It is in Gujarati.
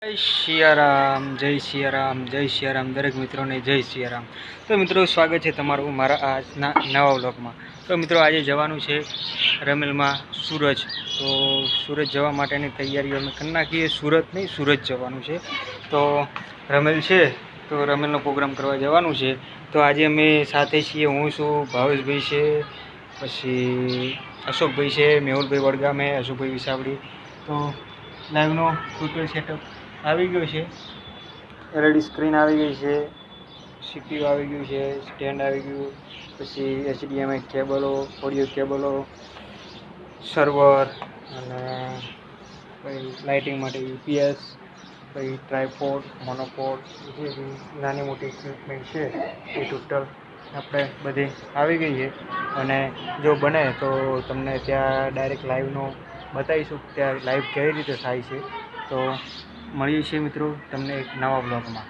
જય સિયારામ, જય સિયારામ, જય સિયારામ દરેક મિત્રોને જય સિયારામ. તો મિત્રો, સ્વાગત છે તમારું મારા આજના નવા વ્લોગમાં. તો મિત્રો, આજે જવાનું છે રમેલમાં સુરત. તો સુરત જવા માટેની તૈયારીઓ અમે કરી નાખીએ. સુરત નહીં, સુરત જવાનું છે. તો રમેલ છે, તો રમેલનો પ્રોગ્રામ કરવા જવાનું છે. તો આજે અમે સાથે છીએ. હું છું, ભાવેશભાઈ છે, પછી અશોકભાઈ છે, મેહુલભાઈ વડગામે, અશોકભાઈ વિસાવડી. તો લાઈવનો ટોટલ સેટઅપ આવી ગયો છે. એલઈડી સ્ક્રીન આવી ગઈ છે, સીપીયુ આવી ગયું છે, સ્ટેન્ડ આવી ગયું, પછી એચડીએમઆઈ કેબલો, ઓડિયો કેબલો, સર્વર અને પછી લાઇટિંગ માટે યુપીએસ, પછી ટ્રાયપોડ, મોનોપોડ, જે બી નાની મોટી ઇક્વિપમેન્ટ છે એ ટોટલ આપણે બધી આવી ગઈ છે. અને જો બને તો તમને ત્યાં ડાયરેક્ટ લાઈવનો બતાવીશું, ત્યાં લાઈવ કેવી રીતે થાય છે. તો મળીએ છીએ મિત્રો તમને એક નવા બ્લોગમાં.